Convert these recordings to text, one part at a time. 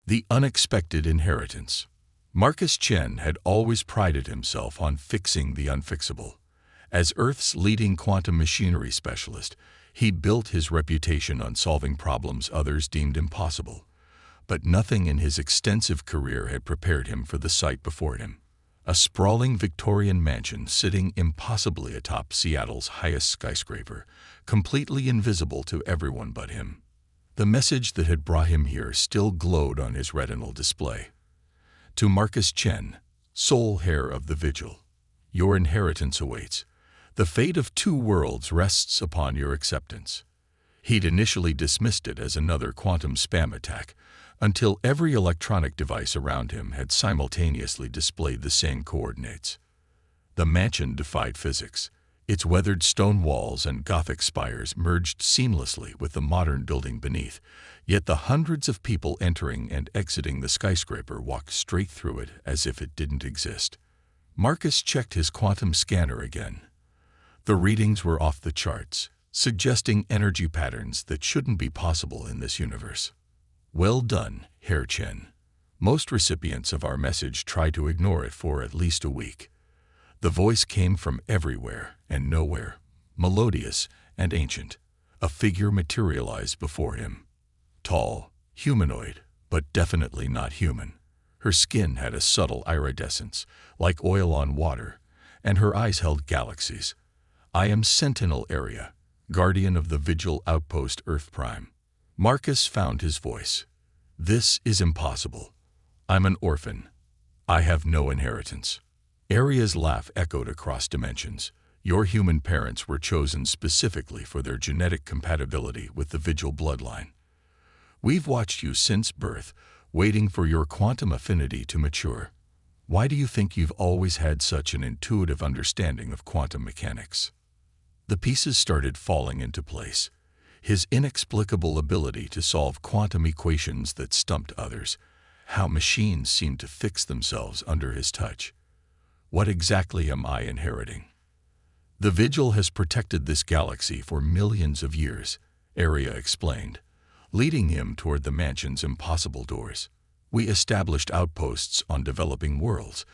The unexpected inheritance. Marcus Chen had always prided himself on fixing the unfixable. As Earth's leading quantum machinery specialist, he built his reputation on solving problems others deemed impossible. But nothing in his extensive career had prepared him for the sight before him. A sprawling Victorian mansion sitting impossibly atop Seattle's highest skyscraper, completely invisible to everyone but him. The message that had brought him here still glowed on his retinal display. To Marcus Chen, sole heir of the Vigil, your inheritance awaits. The fate of two worlds rests upon your acceptance. He'd initially dismissed it as another quantum spam attack, until every electronic device around him had simultaneously displayed the same coordinates. The mansion defied physics. Its weathered stone walls and Gothic spires merged seamlessly with the modern building beneath, yet the hundreds of people entering and exiting the skyscraper walked straight through it as if it didn't exist. Marcus checked his quantum scanner again. The readings were off the charts, suggesting energy patterns that shouldn't be possible in this universe. Well done, Herr Chen. Most recipients of our message try to ignore it for at least a week. The voice came from everywhere and nowhere, melodious and ancient. A figure materialized before him. Tall, humanoid, but definitely not human. Her skin had a subtle iridescence, like oil on water, and her eyes held galaxies. I am Sentinel Area, guardian of the Vigil Outpost Earth Prime. Marcus found his voice. This is impossible. I'm an orphan. I have no inheritance. Area's laugh echoed across dimensions. Your human parents were chosen specifically for their genetic compatibility with the Vigil bloodline. We've watched you since birth, waiting for your quantum affinity to mature. Why do you think you've always had such an intuitive understanding of quantum mechanics? The pieces started falling into place. His inexplicable ability to solve quantum equations that stumped others, how machines seemed to fix themselves under his touch. What exactly am I inheriting? The Vigil has protected this galaxy for millions of years, Area explained, leading him toward the mansion's impossible doors. We established outposts on developing worlds,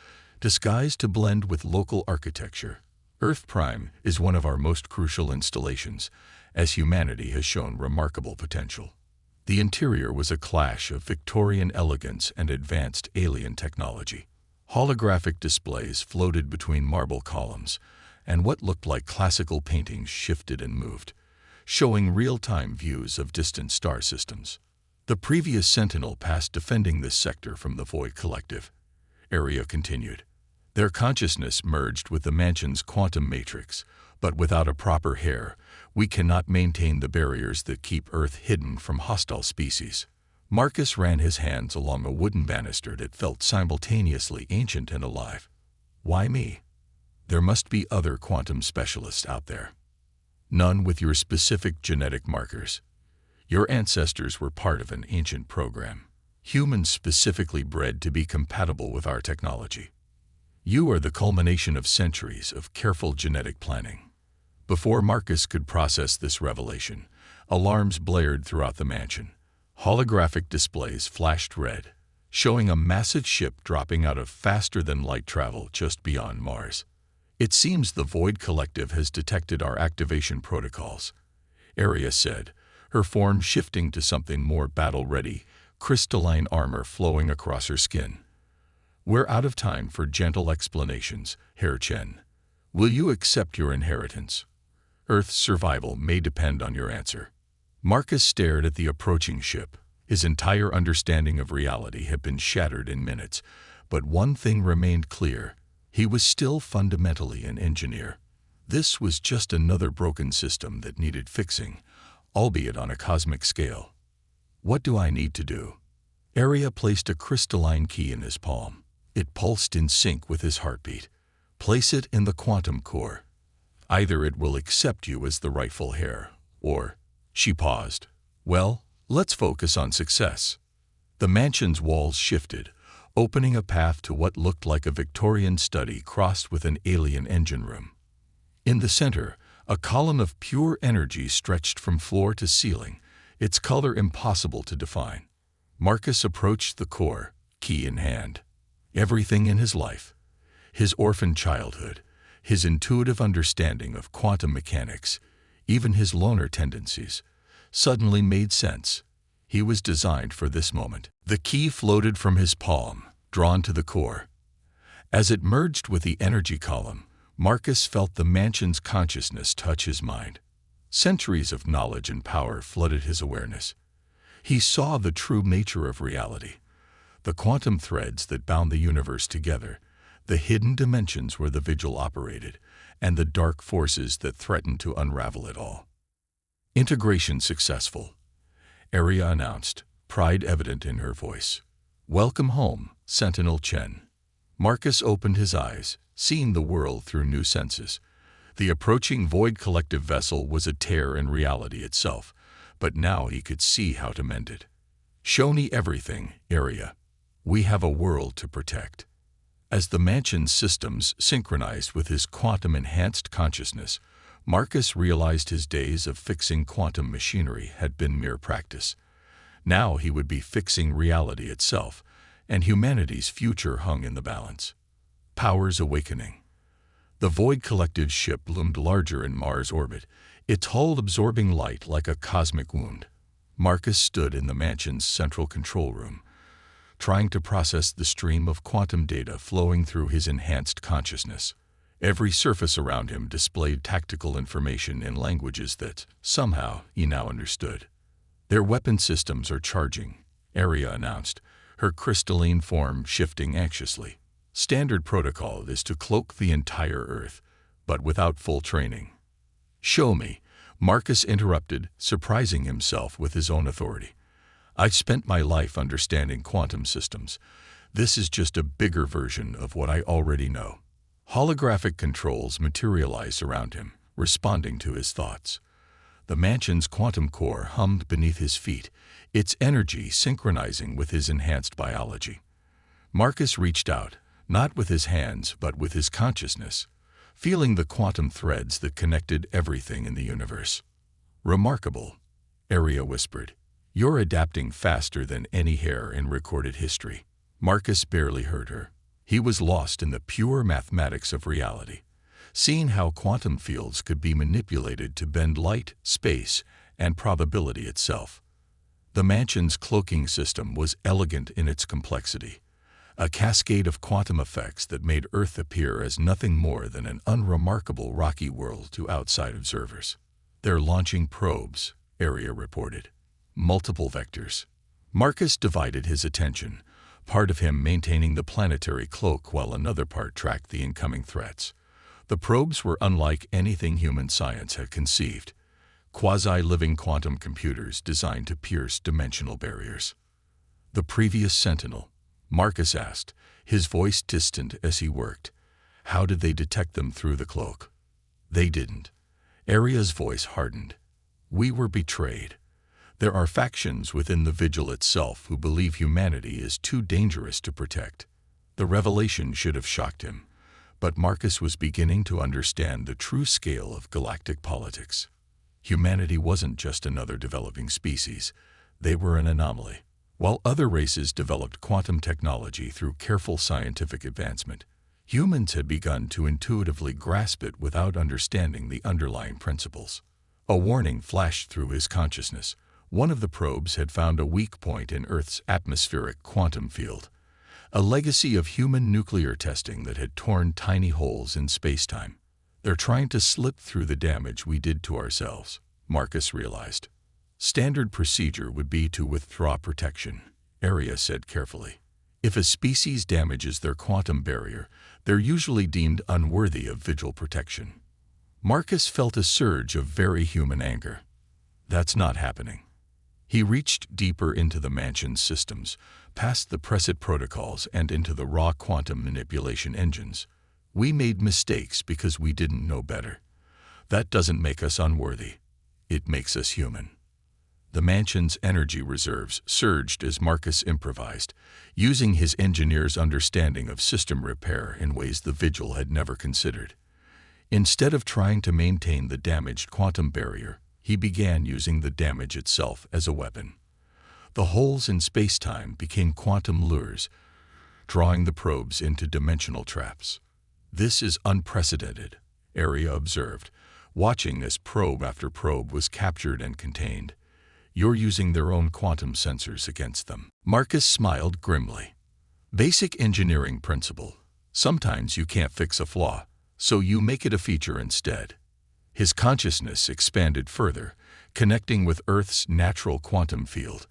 disguised to blend with local architecture. Earth Prime is one of our most crucial installations, as humanity has shown remarkable potential. The interior was a clash of Victorian elegance and advanced alien technology. Holographic displays floated between marble columns, and what looked like classical paintings shifted and moved, showing real-time views of distant star systems. The previous Sentinel passed defending this sector from the Void Collective. Area continued. Their consciousness merged with the mansion's quantum matrix, but without a proper heir, we cannot maintain the barriers that keep Earth hidden from hostile species. Marcus ran his hands along a wooden banister that felt simultaneously ancient and alive. Why me? There must be other quantum specialists out there. None with your specific genetic markers. Your ancestors were part of an ancient program. Humans specifically bred to be compatible with our technology. You are the culmination of centuries of careful genetic planning. Before Marcus could process this revelation, alarms blared throughout the mansion. Holographic displays flashed red, showing a massive ship dropping out of faster-than-light travel just beyond Mars. It seems the Void Collective has detected our activation protocols, Area said, her form shifting to something more battle-ready, crystalline armor flowing across her skin. We're out of time for gentle explanations, Herr Chen. Will you accept your inheritance? Earth's survival may depend on your answer. Marcus stared at the approaching ship. His entire understanding of reality had been shattered in minutes, but one thing remained clear. He was still fundamentally an engineer. This was just another broken system that needed fixing, albeit on a cosmic scale. What do I need to do? Area placed a crystalline key in his palm. It pulsed in sync with his heartbeat. Place it in the quantum core. Either it will accept you as the rightful heir, or... She paused. Well, let's focus on success. The mansion's walls shifted, opening a path to what looked like a Victorian study crossed with an alien engine room. In the center, a column of pure energy stretched from floor to ceiling, its color impossible to define. Marcus approached the core, key in hand. Everything in his life, his orphan childhood, his intuitive understanding of quantum mechanics, even his loner tendencies, suddenly made sense. He was designed for this moment. The key floated from his palm, drawn to the core. As it merged with the energy column, Marcus felt the mansion's consciousness touch his mind. Centuries of knowledge and power flooded his awareness. He saw the true nature of reality, the quantum threads that bound the universe together, the hidden dimensions where the vigil operated, and the dark forces that threatened to unravel it all. Integration successful, Aria announced, pride evident in her voice. Welcome home, Sentinel Chen. Marcus opened his eyes, seeing the world through new senses. The approaching Void Collective vessel was a tear in reality itself, but now he could see how to mend it. Show me everything, Aria. We have a world to protect. As the mansion's systems synchronized with his quantum-enhanced consciousness, Marcus realized his days of fixing quantum machinery had been mere practice. Now he would be fixing reality itself, and humanity's future hung in the balance. Powers awakening. The Void Collective's ship loomed larger in Mars' orbit, its hull absorbing light like a cosmic wound. Marcus stood in the mansion's central control room, trying to process the stream of quantum data flowing through his enhanced consciousness. Every surface around him displayed tactical information in languages that, somehow, he now understood. Their weapon systems are charging, Aria announced, her crystalline form shifting anxiously. Standard protocol is to cloak the entire Earth, but without full training. Show me, Marcus interrupted, surprising himself with his own authority. I've spent my life understanding quantum systems. This is just a bigger version of what I already know. Holographic controls materialized around him, responding to his thoughts. The mansion's quantum core hummed beneath his feet, its energy synchronizing with his enhanced biology. Marcus reached out, not with his hands but with his consciousness, feeling the quantum threads that connected everything in the universe. Remarkable, Aria whispered. You're adapting faster than any hair in recorded history. Marcus barely heard her. He was lost in the pure mathematics of reality, seeing how quantum fields could be manipulated to bend light, space, and probability itself. The mansion's cloaking system was elegant in its complexity, a cascade of quantum effects that made Earth appear as nothing more than an unremarkable rocky world to outside observers. They're launching probes, Aria reported. Multiple vectors. Marcus divided his attention, part of him maintaining the planetary cloak while another part tracked the incoming threats. The probes were unlike anything human science had conceived, quasi-living quantum computers designed to pierce dimensional barriers. The previous Sentinel, Marcus asked, his voice distant as he worked. How did they detect them through the cloak? They didn't. Aria's voice hardened. We were betrayed. There are factions within the Vigil itself who believe humanity is too dangerous to protect. The revelation should have shocked him, but Marcus was beginning to understand the true scale of galactic politics. Humanity wasn't just another developing species. They were an anomaly. While other races developed quantum technology through careful scientific advancement, humans had begun to intuitively grasp it without understanding the underlying principles. A warning flashed through his consciousness. One of the probes had found a weak point in Earth's atmospheric quantum field, a legacy of human nuclear testing that had torn tiny holes in space-time. They're trying to slip through the damage we did to ourselves, Marcus realized. Standard procedure would be to withdraw protection, Aria said carefully. If a species damages their quantum barrier, they're usually deemed unworthy of Vigil protection. Marcus felt a surge of very human anger. That's not happening. He reached deeper into the mansion's systems, past the Preset protocols and into the raw quantum manipulation engines. We made mistakes because we didn't know better. That doesn't make us unworthy. It makes us human. The mansion's energy reserves surged as Marcus improvised, using his engineer's understanding of system repair in ways the Vigil had never considered. Instead of trying to maintain the damaged quantum barrier, he began using the damage itself as a weapon. The holes in space-time became quantum lures, drawing the probes into dimensional traps. "This is unprecedented," Area observed, watching as probe after probe was captured and contained. "You're using their own quantum sensors against them." Marcus smiled grimly. "Basic engineering principle. Sometimes you can't fix a flaw, so you make it a feature instead." His consciousness expanded further, connecting with Earth's natural quantum field.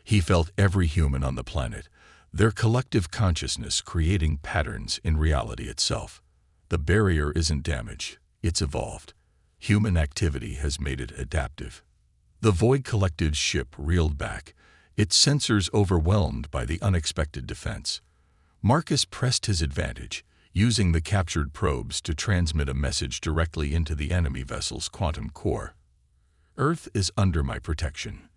He felt every human on the planet, their collective consciousness creating patterns in reality itself. The barrier isn't damaged, it's evolved. Human activity has made it adaptive. The Void Collective's ship reeled back, its sensors overwhelmed by the unexpected defense. Marcus pressed his advantage, using the captured probes to transmit a message directly into the enemy vessel's quantum core. "Earth is under my protection.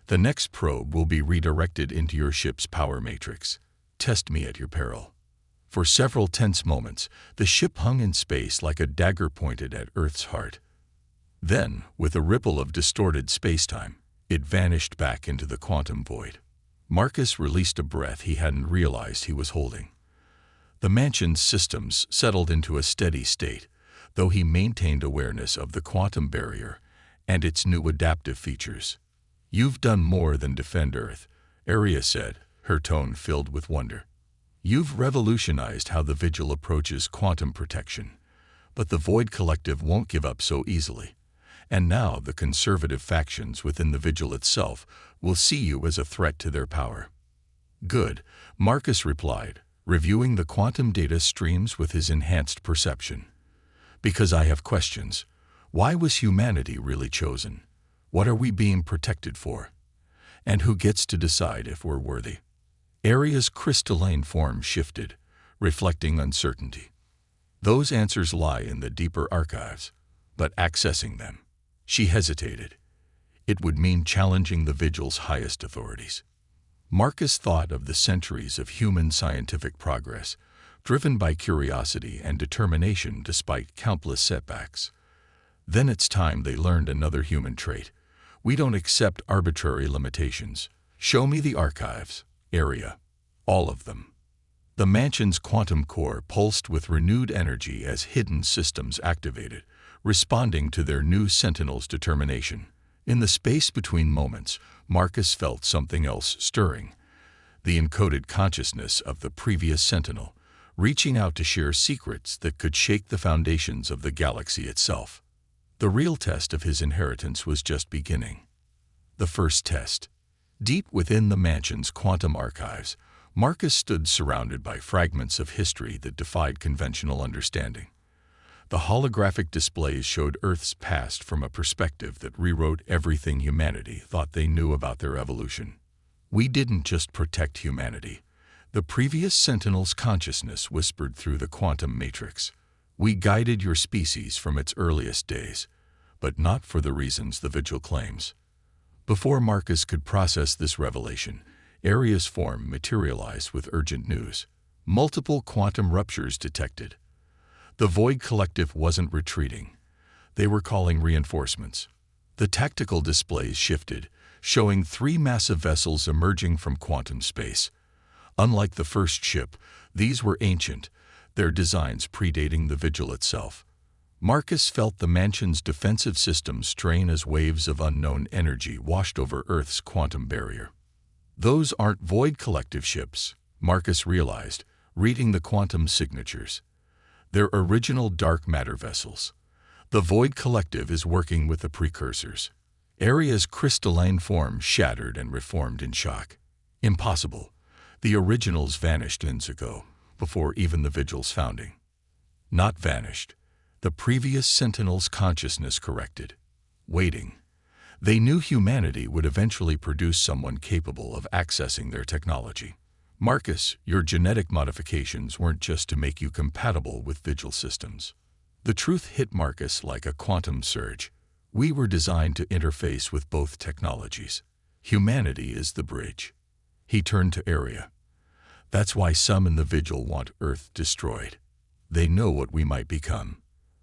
The next probe will be redirected into your ship's power matrix. Test me at your peril." For several tense moments, the ship hung in space like a dagger pointed at Earth's heart. Then, with a ripple of distorted spacetime, it vanished back into the quantum void. Marcus released a breath he hadn't realized he was holding. The mansion's systems settled into a steady state, though he maintained awareness of the quantum barrier and its new adaptive features. "You've done more than defend Earth," Area said, her tone filled with wonder. "You've revolutionized how the Vigil approaches quantum protection. But the Void Collective won't give up so easily. And now the conservative factions within the Vigil itself will see you as a threat to their power." "Good," Marcus replied, reviewing the quantum data streams with his enhanced perception. "Because I have questions. Why was humanity really chosen? What are we being protected for? And who gets to decide if we're worthy?" Area's crystalline form shifted, reflecting uncertainty. "Those answers lie in the deeper archives, but accessing them," she hesitated, "it would mean challenging the Vigil's highest authorities." Marcus thought of the centuries of human scientific progress, driven by curiosity and determination despite countless setbacks. Then it's time they learned another human trait. "We don't accept arbitrary limitations. Show me the archives, Area. All of them." The mansion's quantum core pulsed with renewed energy as hidden systems activated, responding to their new Sentinel's determination. In the space between moments, Marcus felt something else stirring. The encoded consciousness of the previous Sentinel, reaching out to share secrets that could shake the foundations of the galaxy itself. The real test of his inheritance was just beginning. The first test. Deep within the mansion's quantum archives, Marcus stood surrounded by fragments of history that defied conventional understanding. The holographic displays showed Earth's past from a perspective that rewrote everything humanity thought they knew about their evolution. "We didn't just protect humanity," the previous Sentinel's consciousness whispered through the quantum matrix. "We guided your species from its earliest days, but not for the reasons the Vigil claims." Before Marcus could process this revelation, Area's form materialized with urgent news. Multiple quantum ruptures detected. The Void Collective wasn't retreating. They were calling reinforcements. The tactical displays shifted, showing 3 massive vessels emerging from quantum space. Unlike the first ship, these were ancient, their designs predating the Vigil itself. Marcus felt the mansion's defensive systems strain as waves of unknown energy washed over Earth's quantum barrier. "Those aren't Void Collective ships," Marcus realized, reading the quantum signatures. "They're original dark matter vessels. The Void Collective is working with the precursors." Area's crystalline form shattered and reformed in shock. "Impossible. The originals vanished years ago, before even the Vigil's founding." "Not vanished. The previous Sentinel's consciousness corrected. Waiting. They knew humanity would eventually produce someone capable of accessing their technology. Marcus, your genetic modifications weren't just to make you compatible with Vigil systems." The truth hit Marcus like a quantum surge. "We were designed to interface with both technologies. Humanity is the bridge." He turned to Area. "That's why some in the Vigil want Earth destroyed. They know what we might become.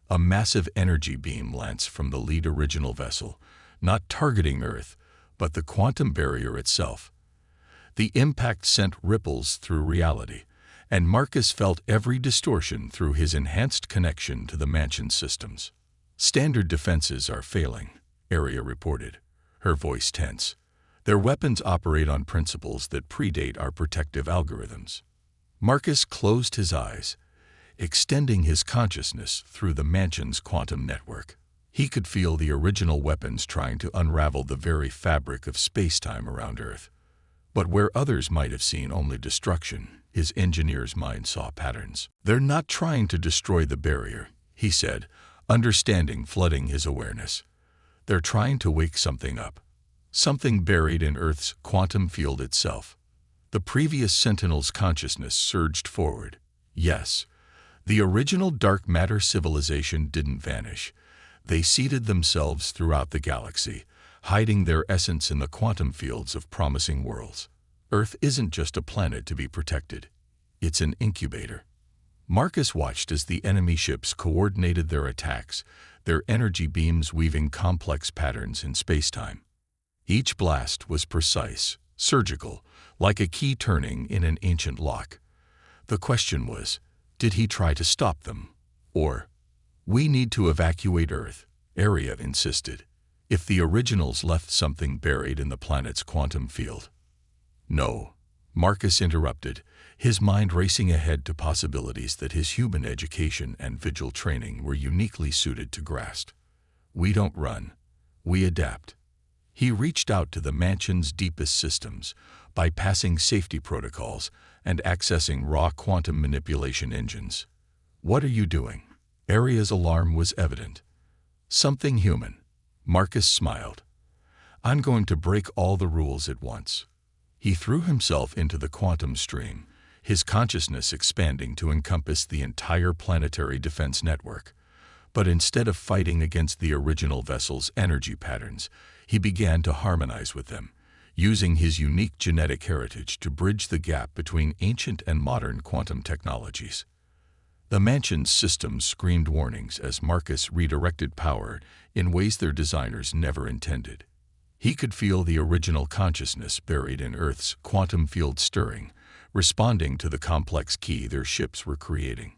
A massive energy beam lanced from the lead original vessel, not targeting Earth, but the quantum barrier itself. The impact sent ripples through reality, and Marcus felt every distortion through his enhanced connection to the mansion's systems. Standard defenses are failing, Aria reported, her voice tense. Their weapons operate on principles that predate our protective algorithms. Marcus closed his eyes, extending his consciousness through the mansion's quantum network. He could feel the original weapons trying to unravel the very fabric of space-time around Earth. But where others might have seen only destruction, his engineer's mind saw patterns. "They're not trying to destroy the barrier," he said, understanding flooding his awareness. "They're trying to wake something up. Something buried in Earth's quantum field itself." The previous Sentinel's consciousness surged forward. Yes, the original dark matter civilization didn't vanish. They seeded themselves throughout the galaxy, hiding their essence in the quantum fields of promising worlds. Earth isn't just a planet to be protected. It's an incubator. Marcus watched as the enemy ships coordinated their attacks, their energy beams weaving complex patterns in space-time. Each blast was precise, surgical, like a key turning in an ancient lock. The question was, did he try to stop them? Or, "We need to evacuate Earth," Aria insisted. "If the originals left something buried in the planet's quantum field." "No," Marcus interrupted, his mind racing ahead to possibilities that his human education and vigil training were uniquely suited to grasp. "We don't run. We adapt." He reached out to the mansion's deepest systems, bypassing safety protocols and accessing raw quantum manipulation engines. "What are you doing?" Aria's alarm was evident. "Something human." Marcus smiled. "I'm going to break all the rules at once." He threw himself into the quantum stream, his consciousness expanding to encompass the entire planetary defense network. But instead of fighting against the original vessel's energy patterns, he began to harmonize with them, using his unique genetic heritage to bridge the gap between ancient and modern quantum technologies. The mansion's systems screamed warnings as Marcus redirected power in ways their designers never intended. He could feel the original consciousness buried in Earth's quantum field stirring, responding to the complex key their ships were creating.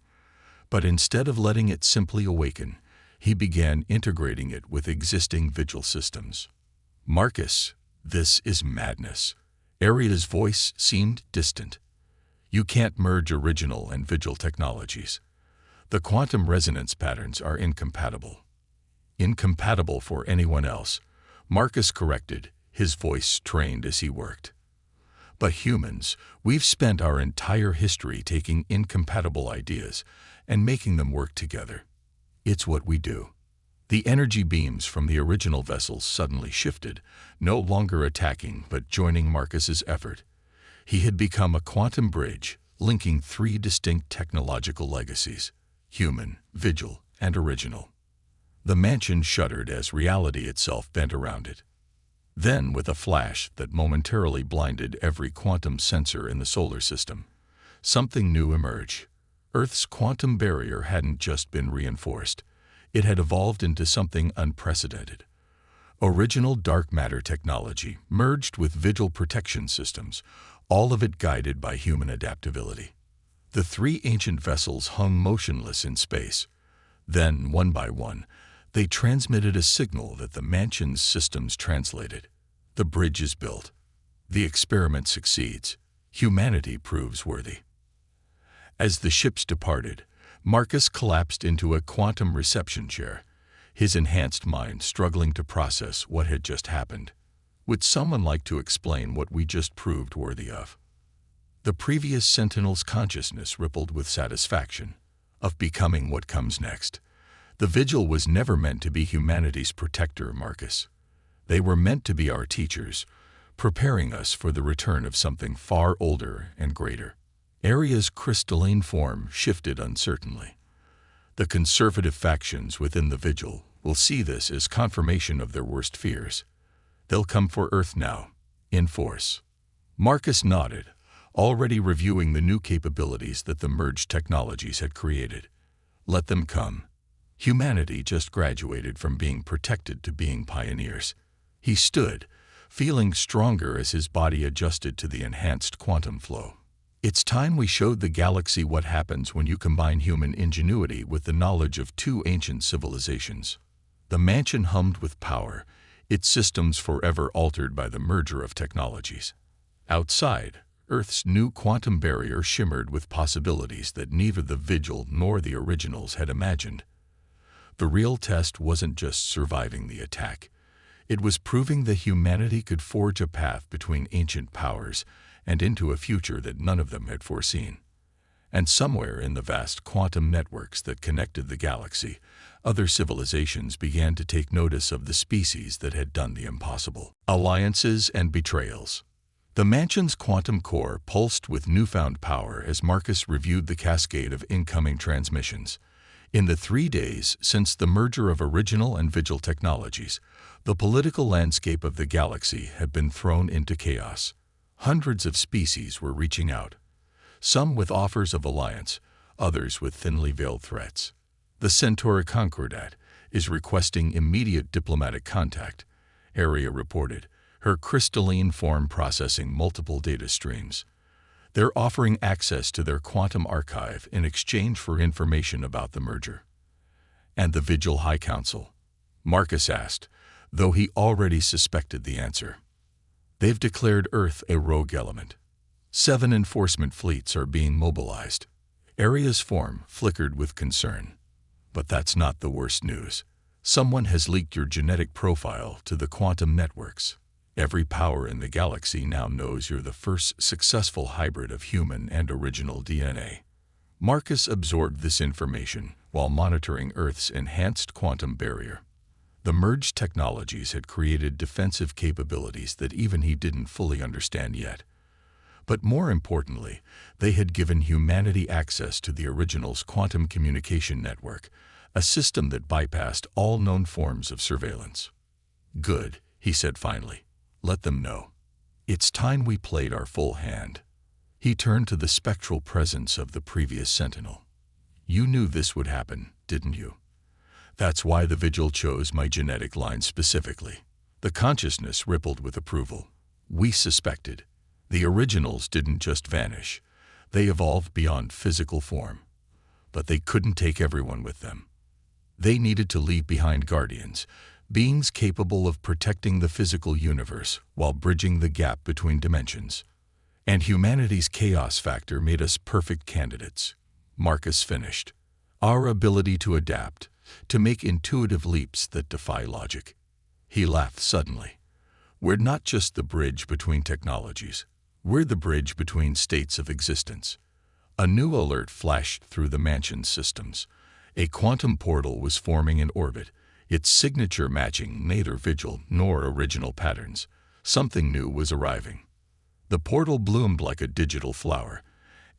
But instead of letting it simply awaken, he began integrating it with existing vigil systems. "Marcus, this is madness." Aria's voice seemed distant. "You can't merge original and vigil technologies. The quantum resonance patterns are incompatible." "Incompatible for anyone else," Marcus corrected, his voice trained as he worked. "But humans, we've spent our entire history taking incompatible ideas and making them work together. It's what we do." The energy beams from the original vessels suddenly shifted, no longer attacking but joining Marcus's effort. He had become a quantum bridge, linking three distinct technological legacies: human, vigil, and original. The mansion shuddered as reality itself bent around it. Then, with a flash that momentarily blinded every quantum sensor in the solar system, something new emerged. Earth's quantum barrier hadn't just been reinforced. It had evolved into something unprecedented. Original dark matter technology merged with vigil protection systems, all of it guided by human adaptability. The three ancient vessels hung motionless in space. Then, one by one, they transmitted a signal that the mansion's systems translated. The bridge is built. The experiment succeeds. Humanity proves worthy. As the ships departed, Marcus collapsed into a quantum reception chair, his enhanced mind struggling to process what had just happened. Would someone like to explain what we just proved worthy of? The previous Sentinel's consciousness rippled with satisfaction, of becoming what comes next. The Vigil was never meant to be humanity's protector, Marcus. They were meant to be our teachers, preparing us for the return of something far older and greater. Aria's crystalline form shifted uncertainly. The conservative factions within the Vigil will see this as confirmation of their worst fears. They'll come for Earth now, in force. Marcus nodded, already reviewing the new capabilities that the merged technologies had created. Let them come. Humanity just graduated from being protected to being pioneers. He stood, feeling stronger as his body adjusted to the enhanced quantum flow. It's time we showed the galaxy what happens when you combine human ingenuity with the knowledge of two ancient civilizations. The mansion hummed with power, its systems forever altered by the merger of technologies. Outside, Earth's new quantum barrier shimmered with possibilities that neither the Vigil nor the originals had imagined. The real test wasn't just surviving the attack. It was proving that humanity could forge a path between ancient powers and into a future that none of them had foreseen. And somewhere in the vast quantum networks that connected the galaxy, other civilizations began to take notice of the species that had done the impossible. Alliances and betrayals. The mansion's quantum core pulsed with newfound power as Marcus reviewed the cascade of incoming transmissions. In the 3 days since the merger of original and Vigil technologies, the political landscape of the galaxy had been thrown into chaos. Hundreds of species were reaching out, some with offers of alliance, others with thinly veiled threats. The Centaur Concordat is requesting immediate diplomatic contact, Aria reported, her crystalline form processing multiple data streams. They're offering access to their quantum archive in exchange for information about the merger. And the Vigil High Council? Marcus asked, though he already suspected the answer. They've declared Earth a rogue element. 7 enforcement fleets are being mobilized. Aria's form flickered with concern. But that's not the worst news. Someone has leaked your genetic profile to the quantum networks. Every power in the galaxy now knows you're the first successful hybrid of human and original DNA. Marcus absorbed this information while monitoring Earth's enhanced quantum barrier. The merged technologies had created defensive capabilities that even he didn't fully understand yet. But more importantly, they had given humanity access to the original's quantum communication network, a system that bypassed all known forms of surveillance. Good, he said finally. Let them know. It's time we played our full hand. He turned to the spectral presence of the previous sentinel. You knew this would happen, didn't you? That's why the Vigil chose my genetic line specifically. The consciousness rippled with approval. We suspected. The originals didn't just vanish. They evolved beyond physical form. But they couldn't take everyone with them. They needed to leave behind guardians, beings capable of protecting the physical universe while bridging the gap between dimensions. And humanity's chaos factor made us perfect candidates. Marcus finished. Our ability to adapt, to make intuitive leaps that defy logic. He laughed suddenly. We're not just the bridge between technologies. We're the bridge between states of existence. A new alert flashed through the mansion's systems. A quantum portal was forming in orbit, its signature matching neither Vigil nor original patterns. Something new was arriving. The portal bloomed like a digital flower,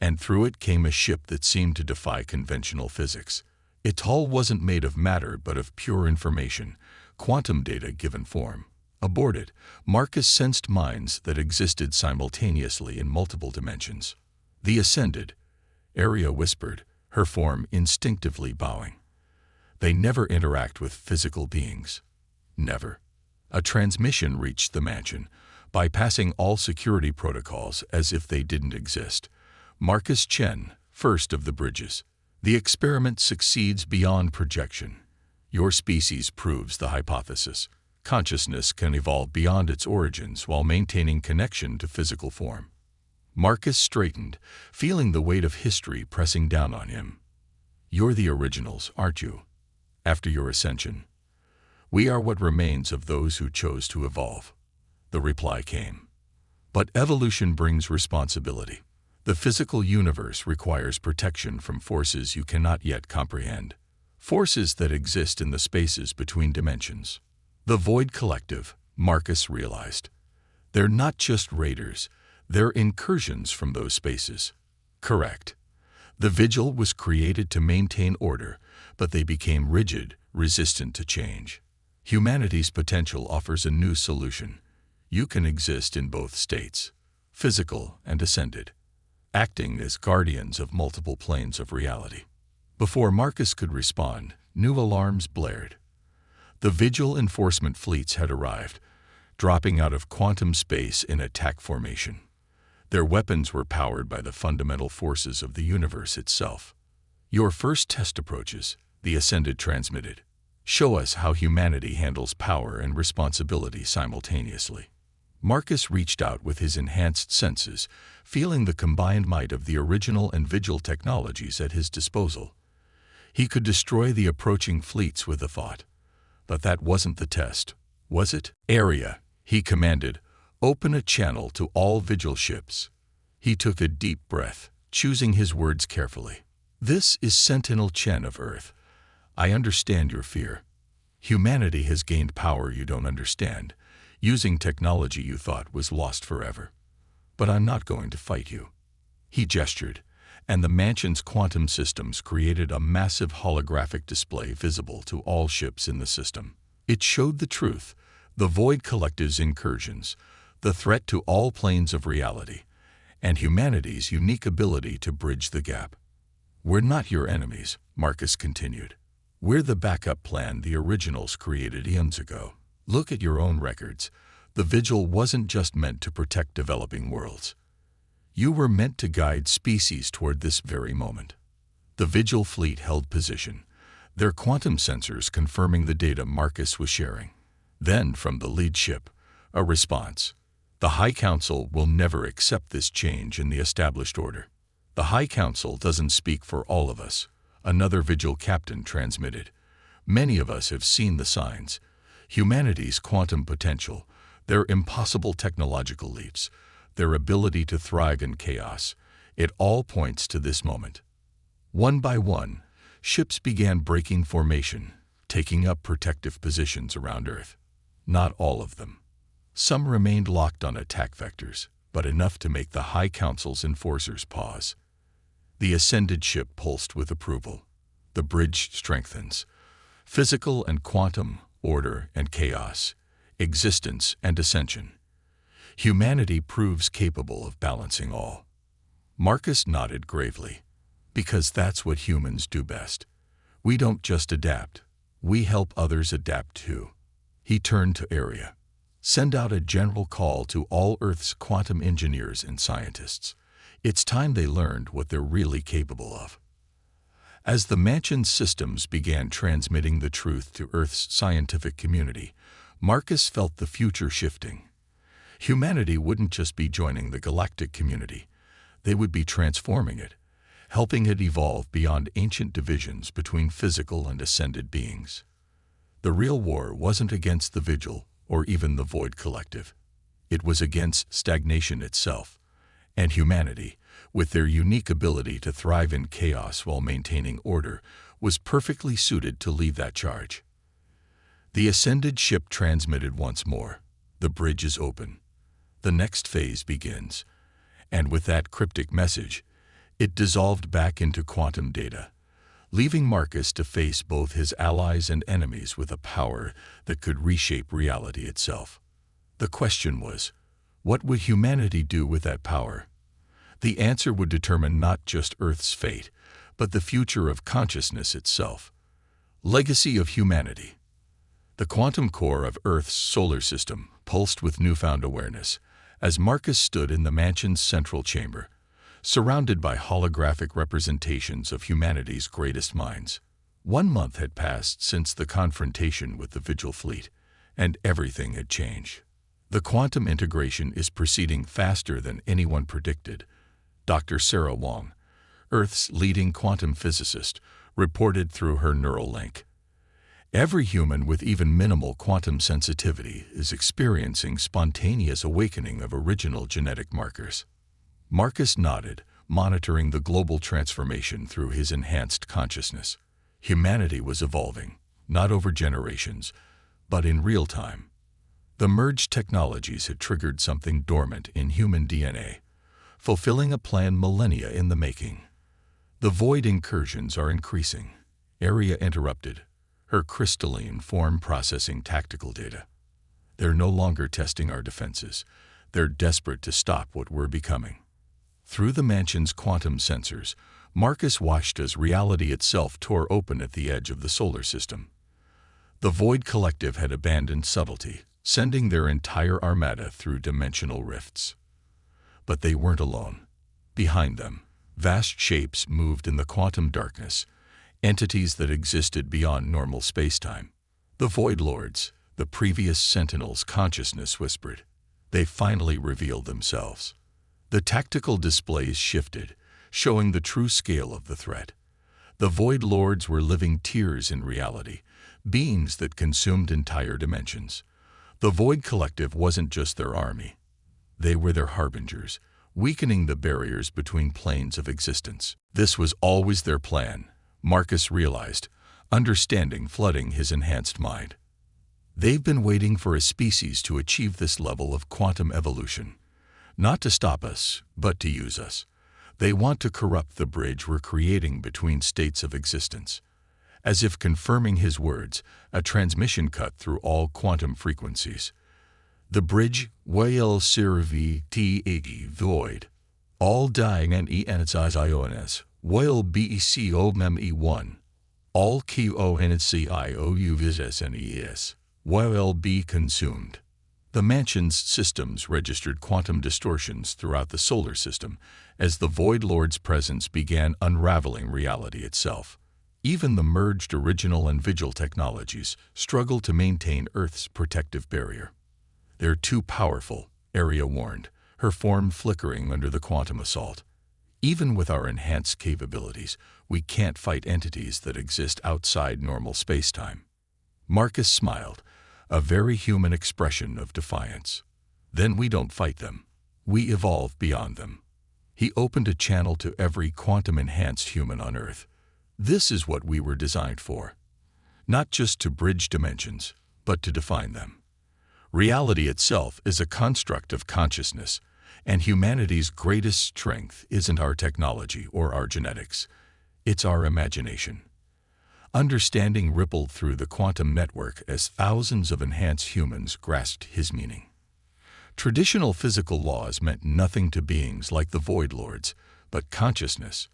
and through it came a ship that seemed to defy conventional physics. Its hull wasn't made of matter but of pure information, quantum data given form. Aboard it, Marcus sensed minds that existed simultaneously in multiple dimensions. The Ascended, Aria whispered, her form instinctively bowing. They never interact with physical beings. Never. A transmission reached the mansion, bypassing all security protocols as if they didn't exist. Marcus Chen, first of the bridges. The experiment succeeds beyond projection. Your species proves the hypothesis. Consciousness can evolve beyond its origins while maintaining connection to physical form. Marcus straightened, feeling the weight of history pressing down on him. You're the originals, aren't you? After your ascension. We are what remains of those who chose to evolve. The reply came. But evolution brings responsibility. The physical universe requires protection from forces you cannot yet comprehend. Forces that exist in the spaces between dimensions. The Void Collective, Marcus realized. They're not just raiders, they're incursions from those spaces. Correct. The Vigil was created to maintain order, but they became rigid, resistant to change. Humanity's potential offers a new solution. You can exist in both states, physical and ascended, acting as guardians of multiple planes of reality. Before Marcus could respond, new alarms blared. The Vigil enforcement fleets had arrived, dropping out of quantum space in attack formation. Their weapons were powered by the fundamental forces of the universe itself. "Your first test approaches," the Ascended transmitted. "Show us how humanity handles power and responsibility simultaneously." Marcus reached out with his enhanced senses, feeling the combined might of the original and Vigil technologies at his disposal. He could destroy the approaching fleets with a thought. But that wasn't the test, was it? "Area," he commanded, "open a channel to all Vigil ships." He took a deep breath, choosing his words carefully. "This is Sentinel Chen of Earth. I understand your fear. Humanity has gained power you don't understand, using technology you thought was lost forever. But I'm not going to fight you." He gestured, and the mansion's quantum systems created a massive holographic display visible to all ships in the system. It showed the truth, the Void Collective's incursions, the threat to all planes of reality, and humanity's unique ability to bridge the gap. "We're not your enemies," Marcus continued. "We're the backup plan the originals created eons ago. Look at your own records. The Vigil wasn't just meant to protect developing worlds. You were meant to guide species toward this very moment." The Vigil fleet held position, their quantum sensors confirming the data Marcus was sharing. Then, from the lead ship, a response. "The High Council will never accept this change in the established order." "The High Council doesn't speak for all of us," another Vigil captain transmitted. "Many of us have seen the signs. Humanity's quantum potential, their impossible technological leaps, their ability to thrive in chaos, it all points to this moment." One by one, ships began breaking formation, taking up protective positions around Earth. Not all of them. Some remained locked on attack vectors, but enough to make the High Council's enforcers pause. The Ascended ship pulsed with approval. The bridge strengthens. Physical and quantum, order and chaos, existence and ascension. Humanity proves capable of balancing all. Marcus nodded gravely. "Because that's what humans do best. We don't just adapt. We help others adapt too." He turned to Area. "Send out a general call to all Earth's quantum engineers and scientists. It's time they learned what they're really capable of." As the mansion's systems began transmitting the truth to Earth's scientific community, Marcus felt the future shifting. Humanity wouldn't just be joining the galactic community. They would be transforming it, helping it evolve beyond ancient divisions between physical and ascended beings. The real war wasn't against the Vigil or even the Void Collective. It was against stagnation itself, and humanity, with their unique ability to thrive in chaos while maintaining order, was perfectly suited to lead that charge. The Ascended ship transmitted once more. "The bridge is open. The next phase begins." And with that cryptic message, it dissolved back into quantum data, leaving Marcus to face both his allies and enemies with a power that could reshape reality itself. The question was, what would humanity do with that power? The answer would determine not just Earth's fate, but the future of consciousness itself. Legacy of humanity. The quantum core of Earth's solar system pulsed with newfound awareness as Marcus stood in the mansion's central chamber, surrounded by holographic representations of humanity's greatest minds. 1 month had passed since the confrontation with the Vigil fleet, and everything had changed. "The quantum integration is proceeding faster than anyone predicted," Dr. Sarah Wong, Earth's leading quantum physicist, reported through her neural link. "Every human with even minimal quantum sensitivity is experiencing spontaneous awakening of original genetic markers." Marcus nodded, monitoring the global transformation through his enhanced consciousness. Humanity was evolving, not over generations, but in real time. The merged technologies had triggered something dormant in human DNA, fulfilling a plan millennia in the making. "The void incursions are increasing," Area interrupted, her crystalline form processing tactical data. "They're no longer testing our defenses. They're desperate to stop what we're becoming." Through the mansion's quantum sensors, Marcus watched as reality itself tore open at the edge of the solar system. The Void Collective had abandoned subtlety, sending their entire armada through dimensional rifts. But they weren't alone. Behind them, vast shapes moved in the quantum darkness, entities that existed beyond normal spacetime. The Void Lords, the previous Sentinels consciousness whispered. They finally revealed themselves. The tactical displays shifted, showing the true scale of the threat. The Void Lords were living tears in reality, beings that consumed entire dimensions. The Void Collective wasn't just their army. They were their harbingers, weakening the barriers between planes of existence. This was always their plan, Marcus realized, understanding flooding his enhanced mind. They've been waiting for a species to achieve this level of quantum evolution. Not to stop us, but to use us. They want to corrupt the bridge we're creating between states of existence. As if confirming his words, a transmission cut through all quantum frequencies. The bridge will serve the void. All dying and iones will be COME1. All QONCIOUVSNES will be consumed. The mansion's systems registered quantum distortions throughout the solar system as the Void Lord's presence began unraveling reality itself. Even the merged original and vigil technologies struggled to maintain Earth's protective barrier. They're too powerful, Aria warned, her form flickering under the quantum assault. Even with our enhanced capabilities, we can't fight entities that exist outside normal spacetime. Marcus smiled, a very human expression of defiance. Then we don't fight them. We evolve beyond them. He opened a channel to every quantum-enhanced human on Earth. This is what we were designed for. Not just to bridge dimensions, but to define them. Reality itself is a construct of consciousness, and humanity's greatest strength isn't our technology or our genetics. It's our imagination. Understanding rippled through the quantum network as thousands of enhanced humans grasped his meaning. Traditional physical laws meant nothing to beings like the Void Lords, but consciousness,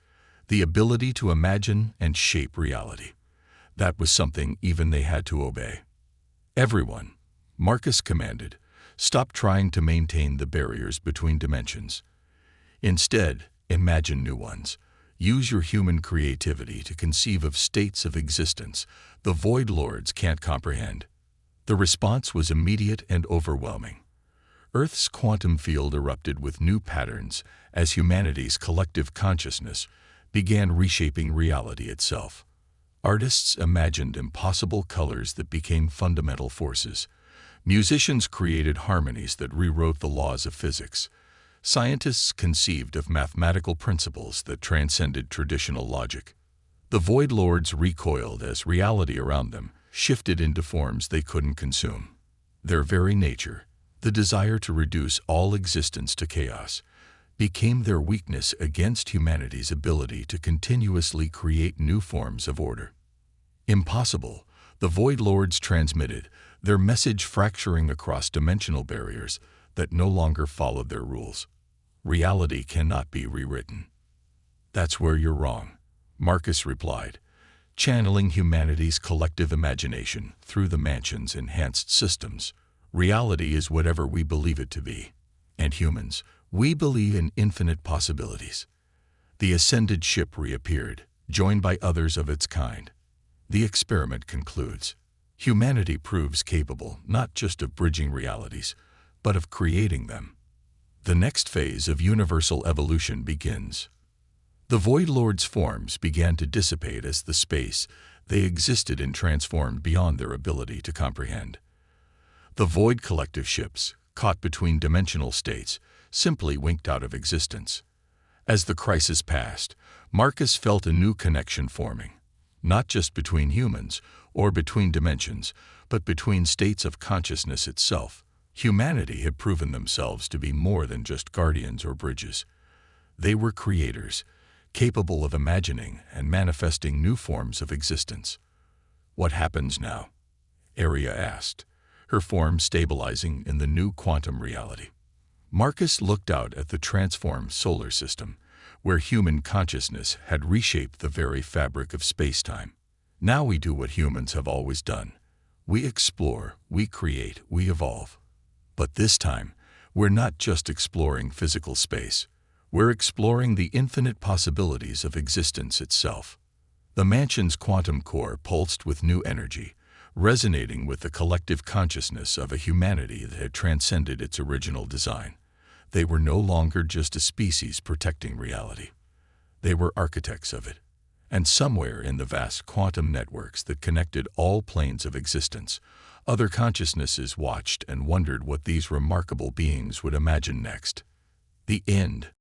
the ability to imagine and shape reality. That was something even they had to obey. Everyone, Marcus commanded, stop trying to maintain the barriers between dimensions. Instead, imagine new ones. Use your human creativity to conceive of states of existence the Void Lords can't comprehend. The response was immediate and overwhelming. Earth's quantum field erupted with new patterns as humanity's collective consciousness began reshaping reality itself. Artists imagined impossible colors that became fundamental forces. Musicians created harmonies that rewrote the laws of physics. Scientists conceived of mathematical principles that transcended traditional logic. The Void Lords recoiled as reality around them shifted into forms they couldn't consume. Their very nature, the desire to reduce all existence to chaos, became their weakness against humanity's ability to continuously create new forms of order. Impossible, the Void Lords transmitted, their message fracturing across dimensional barriers that no longer followed their rules. Reality cannot be rewritten. That's where you're wrong, Marcus replied, channeling humanity's collective imagination through the mansion's enhanced systems. Reality is whatever we believe it to be. And humans, we believe in infinite possibilities. The ascended ship reappeared, joined by others of its kind. The experiment concludes. Humanity proves capable not just of bridging realities, but of creating them. The next phase of universal evolution begins. The Void Lords' forms began to dissipate as the space they existed in transformed beyond their ability to comprehend. The Void Collective ships, caught between dimensional states, simply winked out of existence. As the crisis passed, Marcus felt a new connection forming, not just between humans or between dimensions, but between states of consciousness itself. Humanity had proven themselves to be more than just guardians or bridges. They were creators, capable of imagining and manifesting new forms of existence. What happens now? Aria asked, her form stabilizing in the new quantum reality. Marcus looked out at the transformed solar system, where human consciousness had reshaped the very fabric of spacetime. Now we do what humans have always done. We explore, we create, we evolve. But this time, we're not just exploring physical space. We're exploring the infinite possibilities of existence itself. The mansion's quantum core pulsed with new energy, resonating with the collective consciousness of a humanity that had transcended its original design. They were no longer just a species protecting reality. They were architects of it. And somewhere in the vast quantum networks that connected all planes of existence, other consciousnesses watched and wondered what these remarkable beings would imagine next. The end.